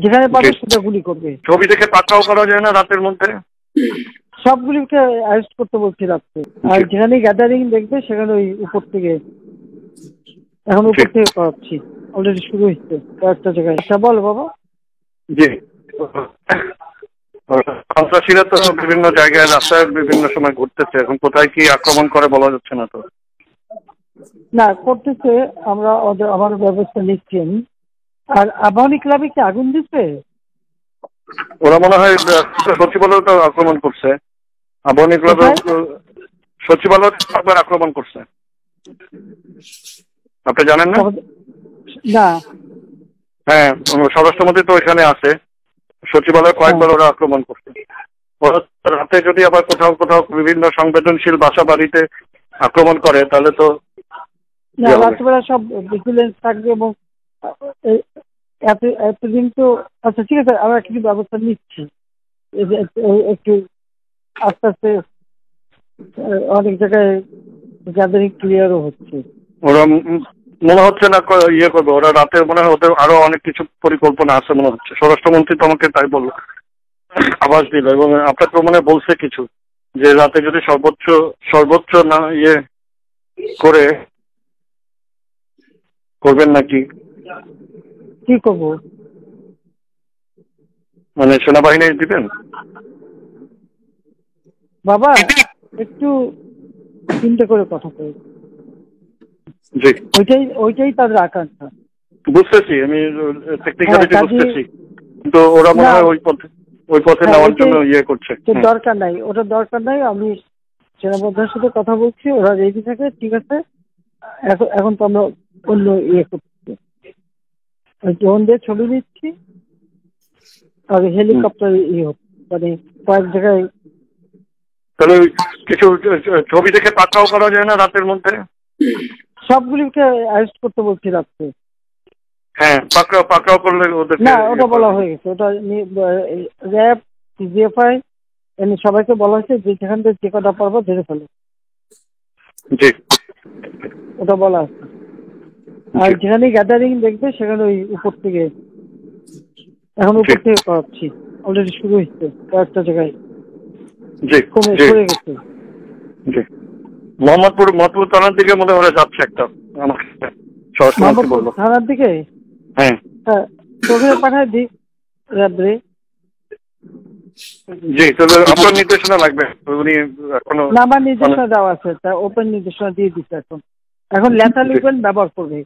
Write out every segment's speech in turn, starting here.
যেখানে পাবে সেটা গুলি করবে। ছবি দেখে পাকড়াও করা যায় না রাতের মধ্যে? সবগুলিকে অ্যারেস্ট করতে বলছি রাত্রে। আর যেখানে গ্যাদারিং দেখবে সেখানে ওই উপর থেকে, এখন উপর থেকে করাচ্ছি, অলরেডি শুরু হচ্ছে কয়েকটা জায়গায়। আচ্ছা বল বাবা। জি, সন্ত্রাসীরা তো বিভিন্ন জায়গায় রাস্তায় বিভিন্ন সময় ঘুরতেছে, এখন কোথায় কি আক্রমণ করে বলা যাচ্ছে না তো। না করতেছে, আমরা আমার ব্যবস্থা নিচ্ছি। আর আবাহনী ক্লাবে কি আগুন দিচ্ছে? ওরা মনে হয় সচিবালয় তো আক্রমণ করছে, আবাহনী ক্লাবে সচিবালয় একবার আক্রমণ করছে, আপনি জানেন না? না। হ্যাঁ, স্বরাষ্ট্রমন্ত্রী তো এখানে আছে, সচিবালয় কয়েকবার ওরা আক্রমণ করছে। ওরা রাতে যদি আবার কোথাও কোথাও বিভিন্ন সংবেদনশীল বাসা বাড়িতে আক্রমণ করে তাহলে তো রাত্রেবেলা সব ভিজিলেন্স থাকবে। এবং এতদিন তো আচ্ছা ঠিক আছে, আমরা কিছু ব্যবস্থা নিচ্ছি, একটু আস্তে আস্তে অনেক জায়গায় গ্যাদারিং ক্লিয়ারও হচ্ছে। ওরা মনে হচ্ছে না ইয়ে করবে, ওরা রাতে মনে হয় ওদের আরো অনেক কিছু পরিকল্পনা আছে মনে হচ্ছে। স্বরাষ্ট্রমন্ত্রী তো আমাকে তাই বলল, আভাস দিল, এবং আপনাকে মনে বলছে কিছু যে রাতে যদি সর্বোচ্চ না ইয়ে করে করবেন নাকি। কি করবো মানে সেনাবাহিনী দিবেন? বাবা একটু চিন্তা করে কথা বল। জি, ওইটাই তাদের আকাঙ্ক্ষা। বুঝতেছি, আমি টেকনিক্যালিটি বুঝতেছি, কিন্তু ওরা মনে হয় ওই পথে নেওয়ার জন্য ইয়ে করছে। দরকার নাই, ওটা দরকার নাই। আমি সেনাবাহিনীর সাথে কথা বলছি, ওরা রেডি থাকে, ঠিক আছে। এখন তো আমরা অন্য ইয়ে করছি, ড্রোন দিয়ে ছবি নিচ্ছি, আর হেলিকপ্টার মানে কয়েক জায়গায়। তাহলে কিছু ছবি দেখে পাকড়াও করা যায় না রাতের মধ্যে? সবগুলিকে অ্যারেস্ট করতে বলছি রাত্রে। হ্যাঁ, পাকড়াও করলে ওদের না, ওটা বলা হয়ে গেছে, ওটা র্যাব সিজিএফআই সবাইকে বলা হয়েছে যে যেখান থেকে যে কটা পারবো ধরে ফেলো। জি, ওটা বলা আছে। আর যেখানে গ্যাদারিং দেখবে সেখানে ওই উপর থেকে, এখন উপর থেকে করাচ্ছি, অলরেডি শুরু হচ্ছে কয়েকটা জায়গায়। জি, পড়ে গেছে। জি, মোহাম্মদপুর থানার দিকে মনে হয় যাচ্ছে একটা, আমাকে স্বরাষ্ট্রমন্ত্রী বলল। থানার দিকে? হ্যাঁ, ওখানে পাঠায় দিই র্যাবরে। জি, তাহলে আপনার নির্দেশনা লাগবে। উনি এখনো না, আমার নির্দেশনা দেওয়া আছে, তা ওপেন নির্দেশনা দিয়ে দিচ্ছে। এখন ল্যাথাল ওয়েপন ব্যবহার করবে,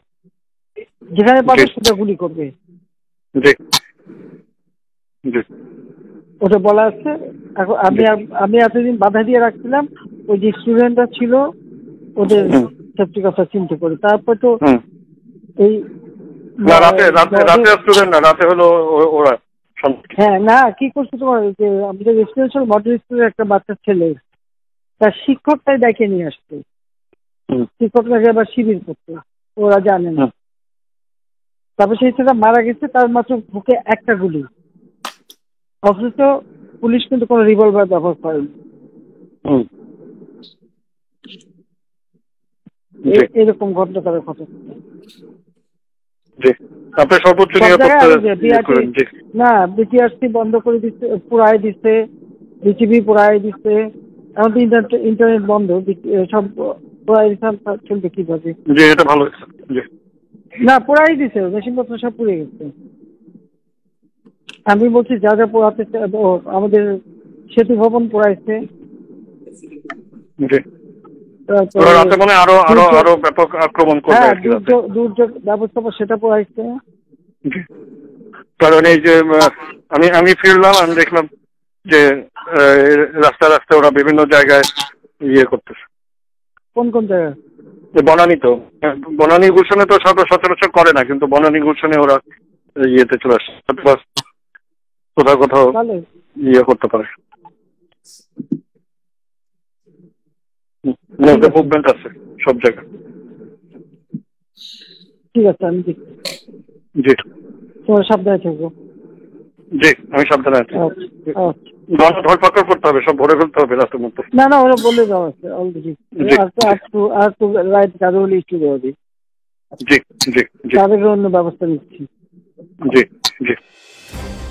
যেখানে পাবে সেটা গুলি করবে। জি, জি, ওটা বলা আছে। এখন আমি এতদিন বাধা দিয়ে রাখছিলাম, ওই যে স্টুডেন্টরা ছিল ওদের সেফটি কথা চিন্তা করে। তারপর তো এই রাতে স্টুডেন্ট না, রাতে হলো ওরা। হ্যাঁ, না কি করছে তোমার, যে আমাদের রেসিডেন্সিয়াল মডেল স্কুলের একটা বাচ্চা ছেলে, তার শিক্ষকটাই ডেকে নিয়ে আসতো, শিক্ষকটাকে আবার শিবির করতে, ওরা জানে না। তারপর সেই ছেলেটা মারা গেছে, তার মাত্র বুকে একটা গুলি, অথচ পুলিশ কিন্তু কোনো রিভলভার ব্যবহার করেনি। এরকম ঘটনা তারা ঘটাচ্ছে। না, বিটিআরসি বন্ধ করে দিচ্ছে, পুরাই দিচ্ছে, বিটিভি পুরাই দিচ্ছে। এখন তো ইন্টারনেট বন্ধ, সব পুরাই চলবে কিভাবে? না, পুরাই দিচ্ছে, মেশিনপত্র সব পুড়ে গেছে। আমি বলছি যা যা পোড়াতে, আমাদের সেতু ভবন পোড়াইছে, দুর্যোগ ব্যবস্থাপনা সেটা পোড়াইছে। কারণ এই যে আমি ফিরলাম, আমি দেখলাম যে রাস্তায় ওরা বিভিন্ন জায়গায় ইয়ে করতেছে। কোন কোন জায়গায়? বনানী, তো বনানী গুলশানে তো সচরাচর করে না, কিন্তু বনানী গুলশানে ওরা ইয়েতে চলে আসে, কোথাও ইয়ে করতে পারে, মুভমেন্ট আছে সব জায়গায়। ঠিক আছে, আমি দেখছি। জি, তোমার সাবধানে থাকবো। জি, আমি সাবধানে আছি। ধরপাকড় করতে হবে, সব ভরে ফেলতে হবে রাতের মধ্যে। না, ওরা বলে দেওয়া আছে অলরেডি। রাইট গাড়ি ইস্যু দেওয়া দিই। জি, জি, তাদেরকে অন্য ব্যবস্থা নিচ্ছি। জি, জি। নিউজ।